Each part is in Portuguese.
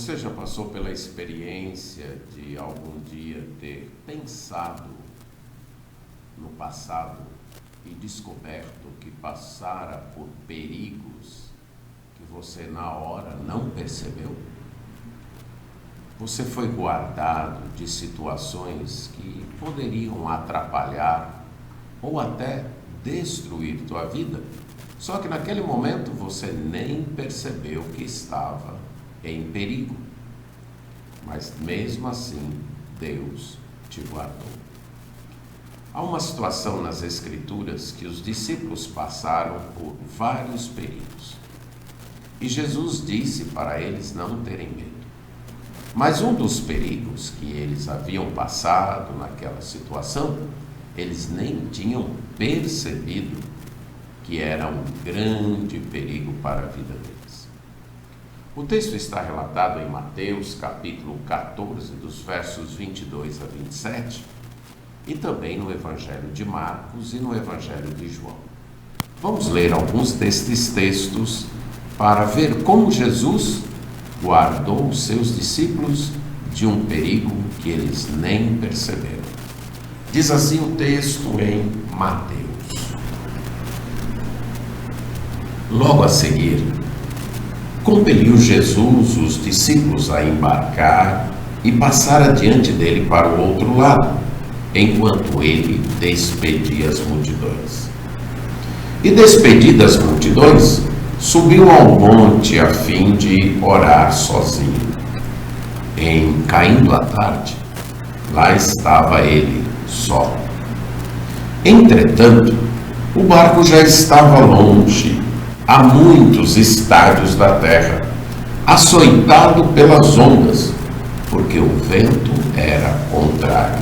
Você já passou pela experiência de algum dia ter pensado no passado e descoberto que passara por perigos que você na hora não percebeu? Você foi guardado de situações que poderiam atrapalhar ou até destruir tua vida, só que naquele momento você nem percebeu que estava em perigo. Mas mesmo assim, Deus te guardou. Há uma situação nas Escrituras que os discípulos passaram por vários perigos. E Jesus disse para eles não terem medo. Mas um dos perigos que eles haviam passado naquela situação, eles nem tinham percebido que era um grande perigo para a vida deles. O texto está relatado em Mateus, capítulo 14, dos versos 22 a 27, e também no Evangelho de Marcos e no Evangelho de João. Vamos ler alguns destes textos para ver como Jesus guardou os seus discípulos de um perigo que eles nem perceberam. Diz assim o texto em Mateus. Logo a seguir, compeliu Jesus os discípulos a embarcar e passar adiante dele para o outro lado, enquanto ele despedia as multidões. E despedidas as multidões, subiu ao monte a fim de orar sozinho. Em caindo a tarde, lá estava ele só. Entretanto, o barco já estava longe, a muitos estádios da terra, açoitado pelas ondas, porque o vento era contrário.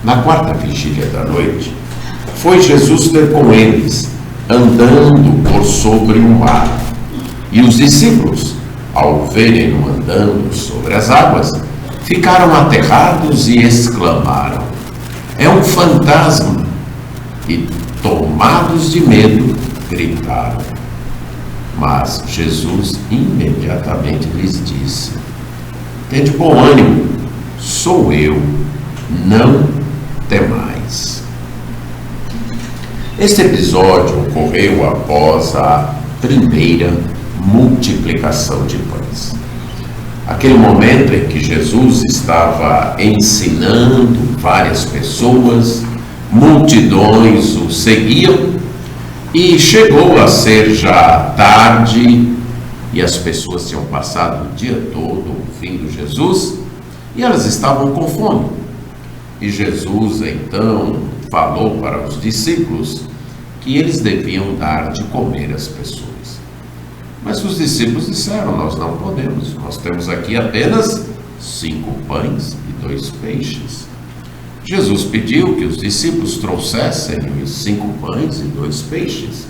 Na quarta vigília da noite, foi Jesus ter com eles, andando por sobre o mar. E os discípulos, ao verem-no andando sobre as águas, ficaram aterrados e exclamaram: "É um fantasma!" E, tomados de medo, gritaram. Mas Jesus imediatamente lhes disse: "Tende bom ânimo, sou eu, não temais." Este episódio ocorreu após a primeira multiplicação de pães. Aquele momento em que Jesus estava ensinando várias pessoas, multidões o seguiam, e chegou a ser já tarde, e as pessoas tinham passado o dia todo ouvindo Jesus, e elas estavam com fome. E Jesus então falou para os discípulos que eles deviam dar de comer às pessoas. Mas os discípulos disseram: "Nós não podemos, nós temos aqui apenas 5 pães e 2 peixes." Jesus pediu que os discípulos trouxessem os 5 pães e 2 peixes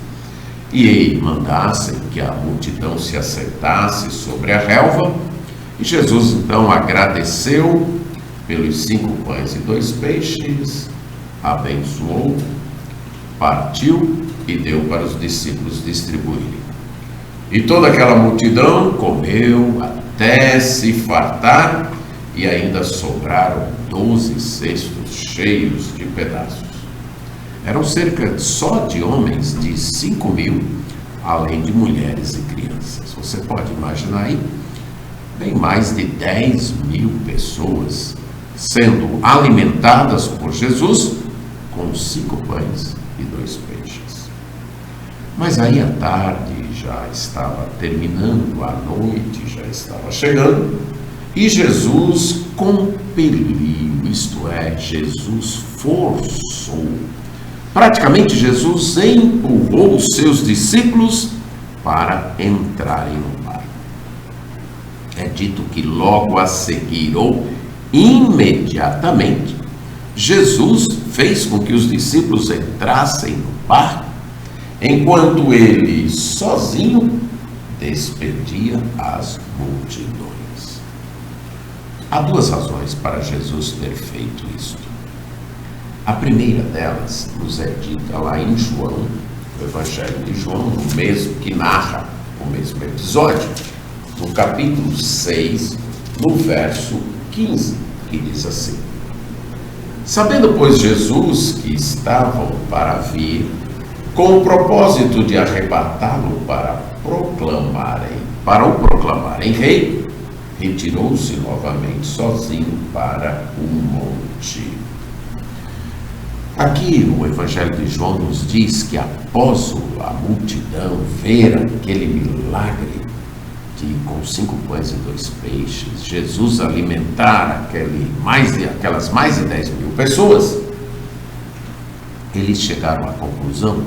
e mandassem que a multidão se assentasse sobre a relva. E Jesus então agradeceu pelos 5 pães e 2 peixes, abençoou, partiu e deu para os discípulos distribuírem. E toda aquela multidão comeu até se fartar, e ainda sobraram 12 cestos cheios de pedaços. Eram cerca só de homens de 5.000, além de mulheres e crianças. Você pode imaginar aí, bem mais de 10.000 pessoas sendo alimentadas por Jesus com 5 pães e 2 peixes. Mas aí a tarde já estava terminando, a noite já estava chegando, e Jesus compeliu, isto é, Jesus forçou. Praticamente Jesus empurrou os seus discípulos para entrarem no barco. É dito que logo a seguir, ou imediatamente, Jesus fez com que os discípulos entrassem no barco, enquanto ele sozinho despedia as multidões. Há 2 razões para Jesus ter feito isto. A primeira delas nos é dita lá em João, no Evangelho de João, no mesmo que narra o mesmo episódio. no capítulo 6, no verso 15, que diz assim: Sabendo, pois, Jesus que estavam para vir, com o propósito de arrebatá-lo para o proclamarem rei, retirou-se novamente sozinho para o monte. Aqui o Evangelho de João nos diz que após a multidão ver aquele milagre com 5 pães e 2 peixes, Jesus alimentar aquelas mais de 10 mil pessoas, eles chegaram à conclusão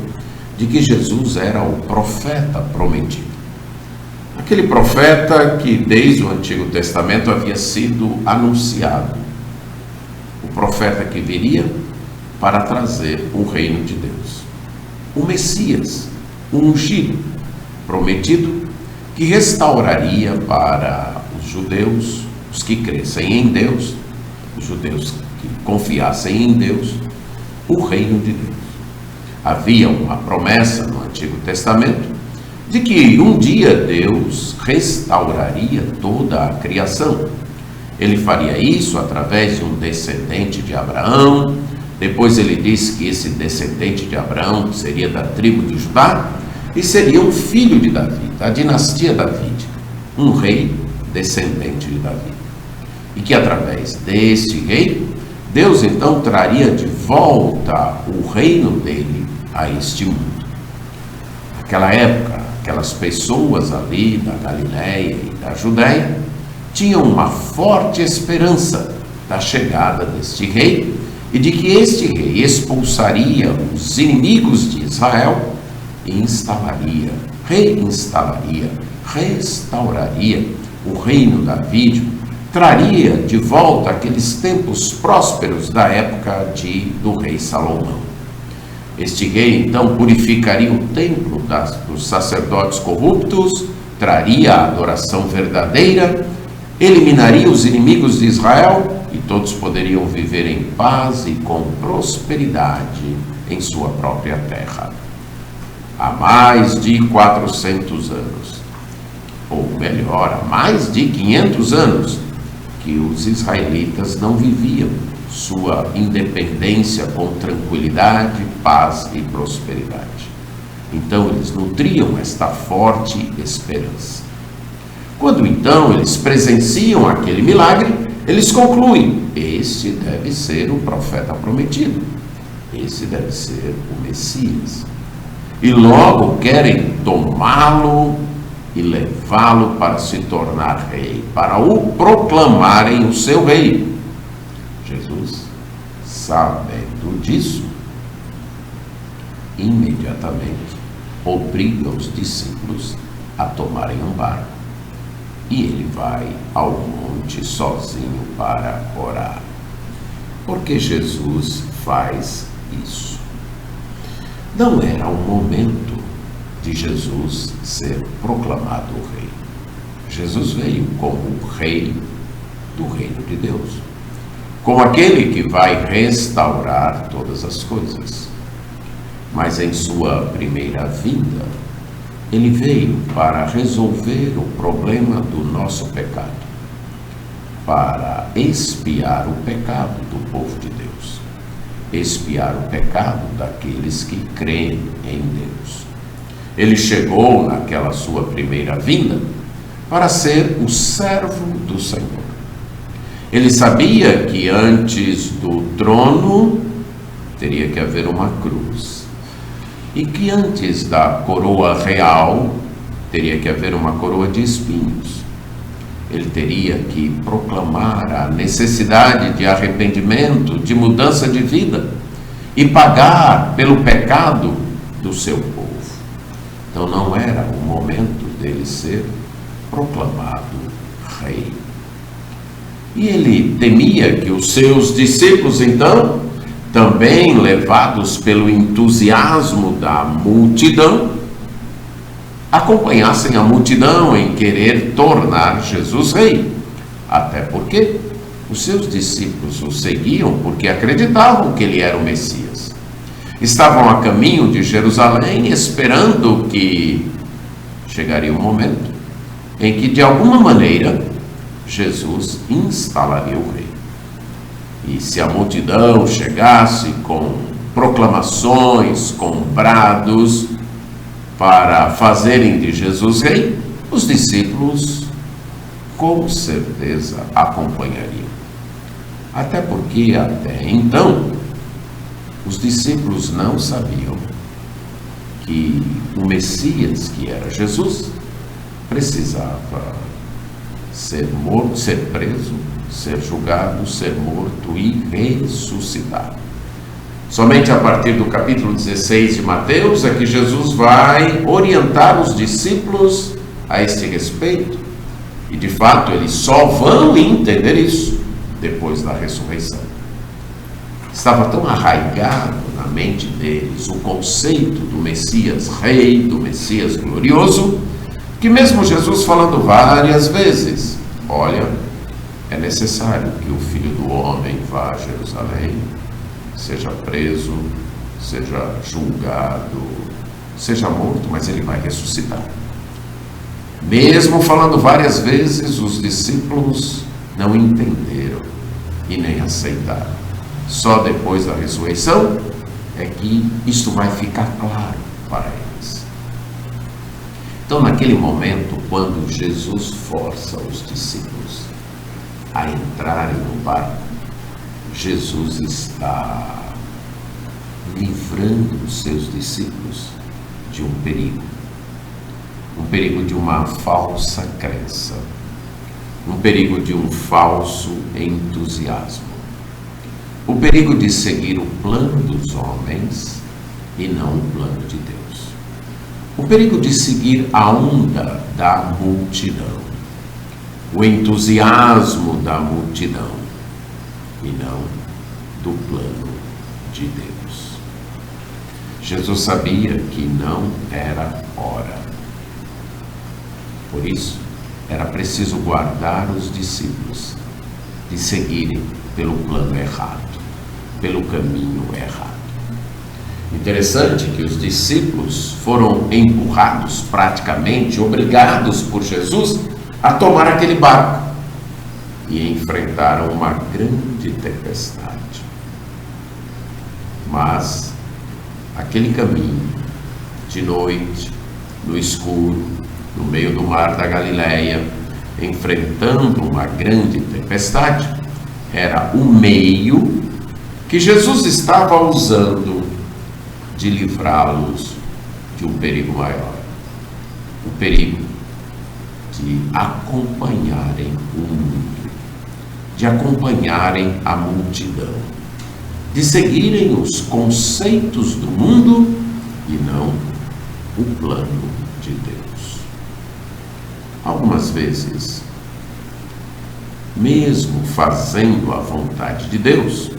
de que Jesus era o profeta prometido. Aquele profeta que desde o Antigo Testamento havia sido anunciado. O profeta que viria para trazer o reino de Deus. O Messias, o ungido, prometido, que restauraria para os judeus, os que crescem em Deus, os judeus que confiassem em Deus, o reino de Deus. Havia uma promessa no Antigo Testamento de que um dia Deus restauraria toda a criação. Ele faria isso através de um descendente de Abraão. Depois ele disse que esse descendente de Abraão seria da tribo de Judá e seria um filho de Davi, da dinastia davídica, um rei descendente de Davi. E que através deste rei, Deus então traria de volta o reino dele a este mundo. Naquela época, aquelas pessoas ali da Galiléia e da Judéia tinham uma forte esperança da chegada deste rei e de que este rei expulsaria os inimigos de Israel e reinstalaria, restauraria o reino davídico, traria de volta aqueles tempos prósperos da época do rei Salomão. Este rei então purificaria o templo dos sacerdotes corruptos, traria a adoração verdadeira, eliminaria os inimigos de Israel e todos poderiam viver em paz e com prosperidade em sua própria terra. Há mais de 400 anos, ou melhor, há mais de 500 anos, que os israelitas não viviam sua independência com tranquilidade, paz e prosperidade. Então eles nutriam esta forte esperança. Quando então eles presenciam aquele milagre, eles concluem: este deve ser o profeta prometido, esse deve ser o Messias. E logo querem tomá-lo e levá-lo para se tornar rei, para o proclamarem o seu rei. Jesus, sabendo disso, imediatamente obriga os discípulos a tomarem um barco e ele vai ao monte sozinho para orar. Por que Jesus faz isso? Não era o momento de Jesus ser proclamado rei. Jesus veio como o rei do reino de Deus, como aquele que vai restaurar todas as coisas. Mas em sua primeira vinda, ele veio para resolver o problema do nosso pecado, para expiar o pecado do povo de Deus, expiar o pecado daqueles que creem em Deus. Ele chegou naquela sua primeira vinda para ser o servo do Senhor. Ele sabia que antes do trono teria que haver uma cruz, e que antes da coroa real teria que haver uma coroa de espinhos. Ele teria que proclamar a necessidade de arrependimento, de mudança de vida e pagar pelo pecado do seu povo. Então não era o momento dele ser proclamado rei. E ele temia que os seus discípulos, então, também levados pelo entusiasmo da multidão, acompanhassem a multidão em querer tornar Jesus rei. Até porque os seus discípulos o seguiam porque acreditavam que ele era o Messias. Estavam a caminho de Jerusalém esperando que chegaria o momento em que de alguma maneira Jesus instalaria o rei. E se a multidão chegasse com proclamações, com brados, para fazerem de Jesus rei, os discípulos com certeza acompanhariam. Até porque até então os discípulos não sabiam que o Messias, que era Jesus, precisava ser morto, ser preso, ser julgado, ser morto e ressuscitar. Somente a partir do capítulo 16 de Mateus é que Jesus vai orientar os discípulos a este respeito, e de fato eles só vão entender isso depois da ressurreição. Estava tão arraigado na mente deles o conceito do Messias rei, do Messias glorioso, que mesmo Jesus falando várias vezes, olha, é necessário que o Filho do Homem vá a Jerusalém, seja preso, seja julgado, seja morto, mas ele vai ressuscitar. Mesmo falando várias vezes, os discípulos não entenderam e nem aceitaram. Só depois da ressurreição é que isto vai ficar claro para eles. Então, naquele momento, quando Jesus força os discípulos a entrarem no barco, Jesus está livrando os seus discípulos de um perigo de uma falsa crença, um perigo de um falso entusiasmo, o perigo de seguir o plano dos homens e não o plano de Deus, o perigo de seguir a onda da multidão, o entusiasmo da multidão e não do plano de Deus. Jesus sabia que não era hora. Por isso, era preciso guardar os discípulos de seguirem pelo plano errado, pelo caminho errado. Interessante que os discípulos foram empurrados, praticamente obrigados por Jesus a tomar aquele barco e enfrentaram uma grande tempestade. Mas aquele caminho de noite, no escuro, no meio do mar da Galileia, enfrentando uma grande tempestade, era o meio que Jesus estava usando de livrá-los de um perigo maior, o perigo de acompanharem o mundo, de acompanharem a multidão, de seguirem os conceitos do mundo e não o plano de Deus. Algumas vezes, mesmo fazendo a vontade de Deus,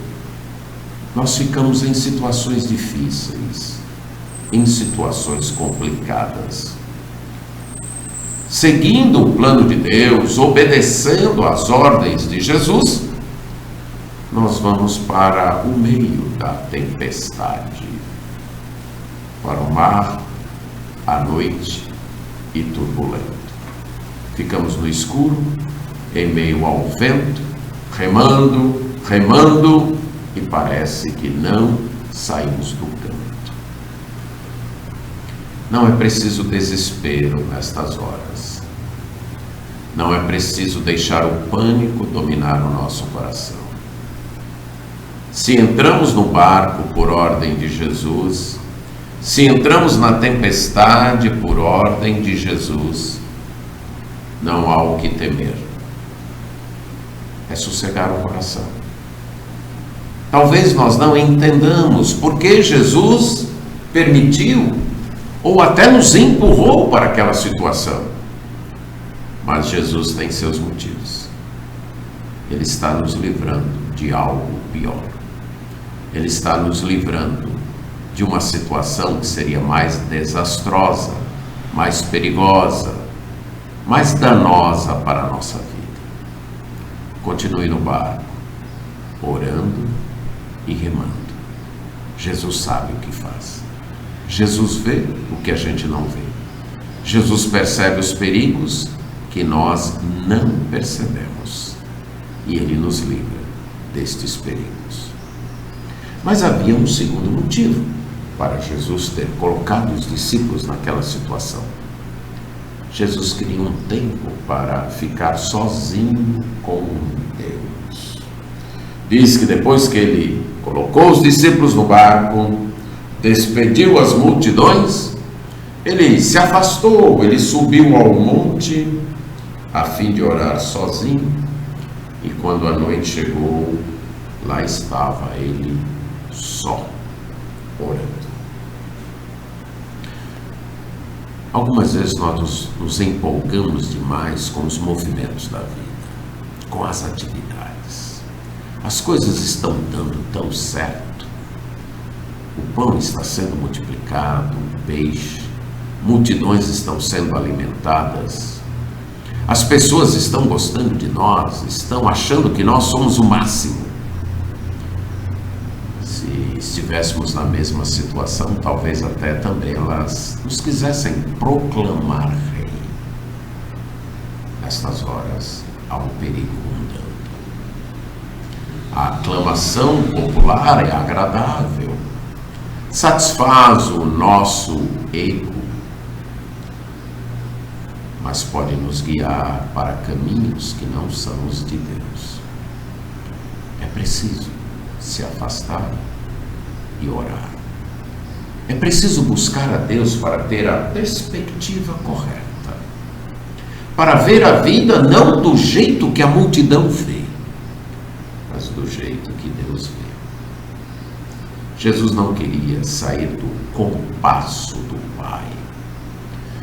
nós ficamos em situações difíceis, em situações complicadas. Seguindo o plano de Deus, obedecendo às ordens de Jesus, nós vamos para o meio da tempestade, para o mar, à noite e turbulento. Ficamos no escuro, em meio ao vento, remando, e parece que não saímos do canto. Não é preciso desespero nestas horas. Não é preciso deixar o pânico dominar o nosso coração. Se entramos no barco por ordem de Jesus, se entramos na tempestade por ordem de Jesus, não há o que temer. É sossegar o coração. Talvez nós não entendamos por que Jesus permitiu ou até nos empurrou para aquela situação. Mas Jesus tem seus motivos. Ele está nos livrando de algo pior. Ele está nos livrando de uma situação que seria mais desastrosa, mais perigosa, mais danosa para a nossa vida. Continue no barco, orando e remando. Jesus sabe o que faz. Jesus vê o que a gente não vê. Jesus percebe os perigos que nós não percebemos, e Ele nos livra destes perigos. Mas havia um segundo motivo para Jesus ter colocado os discípulos naquela situação. Jesus queria um tempo para ficar sozinho com Deus. Diz que depois que Ele colocou os discípulos no barco, despediu as multidões, Ele se afastou, Ele subiu ao monte a fim de orar sozinho, e quando a noite chegou, lá estava Ele só, orando. Algumas vezes nós nos empolgamos demais com os movimentos da vida, com as atividades. As coisas estão dando tão certo. O pão está sendo multiplicado, o peixe, multidões estão sendo alimentadas. As pessoas estão gostando de nós, estão achando que nós somos o máximo. Se estivéssemos na mesma situação, talvez até também elas nos quisessem proclamar rei. Nestas horas há um perigo rondando. A aclamação popular é agradável, satisfaz o nosso ego, mas pode nos guiar para caminhos que não são os de Deus. É preciso se afastar e orar. É preciso buscar a Deus para ter a perspectiva correta, para ver a vida não do jeito que a multidão vê, mas do jeito que Deus vê. Jesus não queria sair do compasso do Pai.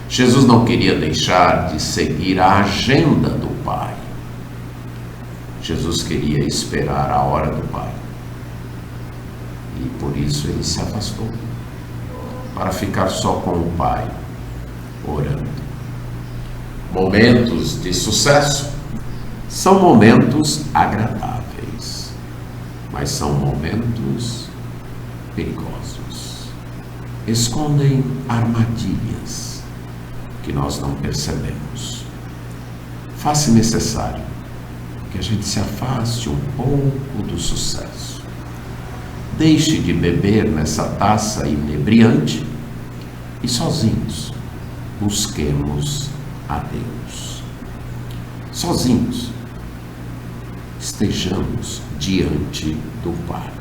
Jesus não queria deixar de seguir a agenda do Pai. Jesus queria esperar a hora do Pai. E por isso Ele se afastou, para ficar só com o Pai, orando. Momentos de sucesso são momentos agradáveis, mas são momentos perigosos. Escondem armadilhas que nós não percebemos. Faz-se necessário que a gente se afaste um pouco do sucesso. Deixe de beber nessa taça inebriante e sozinhos busquemos a Deus. Sozinhos estejamos diante do Pai.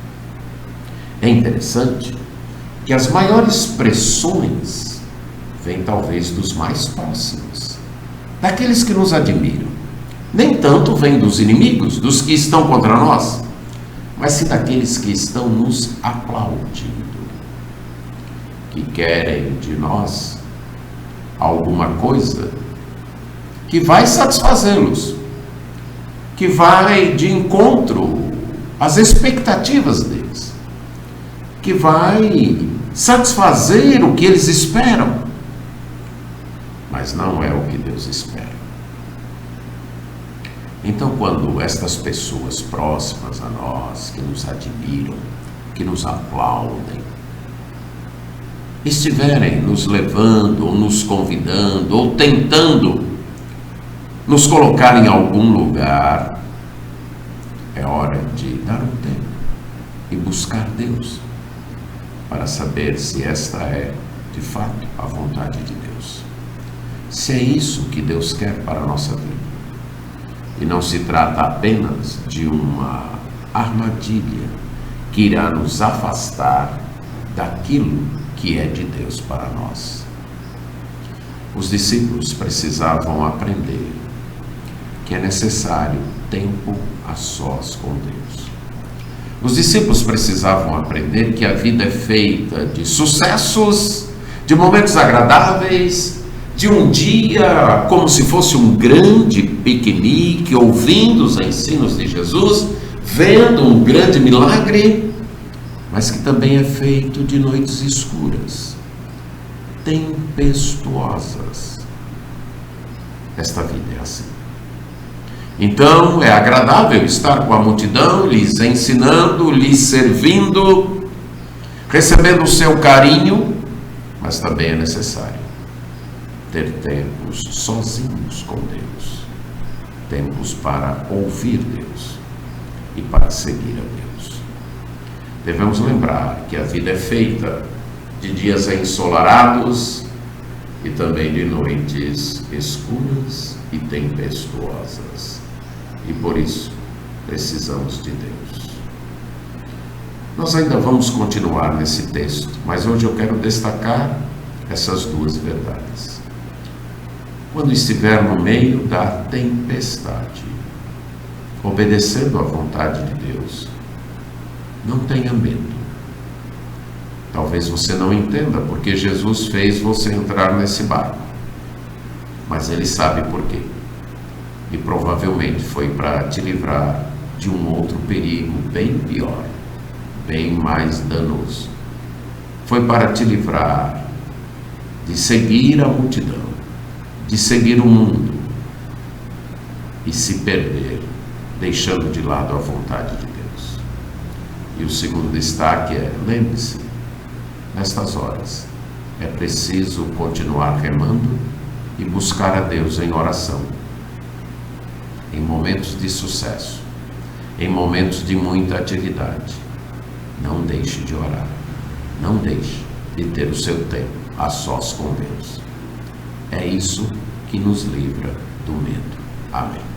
É interessante que as maiores pressões vêm talvez dos mais próximos, daqueles que nos admiram. Nem tanto vêm dos inimigos, dos que estão contra nós, mas sim daqueles que estão nos aplaudindo, que querem de nós alguma coisa que vai satisfazê-los, que vai de encontro às expectativas deles, que vai satisfazer o que eles esperam, mas não é o que Deus espera. Então, quando estas pessoas próximas a nós, que nos admiram, que nos aplaudem, estiverem nos levando, ou nos convidando, ou tentando nos colocar em algum lugar, é hora de dar um tempo e buscar Deus, para saber se esta é, de fato, a vontade de Deus. Se é isso que Deus quer para a nossa vida. E não se trata apenas de uma armadilha que irá nos afastar daquilo que é de Deus para nós. Os discípulos precisavam aprender que é necessário tempo a sós com Deus. Os discípulos precisavam aprender que a vida é feita de sucessos, de momentos agradáveis, de um dia como se fosse um grande piquenique, ouvindo os ensinos de Jesus, vendo um grande milagre, mas que também é feito de noites escuras, tempestuosas. Esta vida é assim. Então é agradável estar com a multidão, lhes ensinando, lhes servindo, recebendo o seu carinho, mas também é necessário ter tempos sozinhos com Deus, tempos para ouvir Deus e para seguir a Deus. Devemos lembrar que a vida é feita de dias ensolarados e também de noites escuras e tempestuosas. E por isso precisamos de Deus. Nós ainda vamos continuar nesse texto, mas hoje eu quero destacar essas duas verdades. Quando estiver no meio da tempestade, obedecendo à vontade de Deus, não tenha medo. Talvez você não entenda porque Jesus fez você entrar nesse barco, mas Ele sabe por quê. E provavelmente foi para te livrar de um outro perigo bem pior, bem mais danoso. Foi para te livrar de seguir a multidão, de seguir o mundo e se perder, deixando de lado a vontade de Deus. E o segundo destaque é: lembre-se, nestas horas é preciso continuar remando e buscar a Deus em oração. Em momentos de sucesso, em momentos de muita atividade, não deixe de orar, não deixe de ter o seu tempo a sós com Deus. É isso que nos livra do medo. Amém.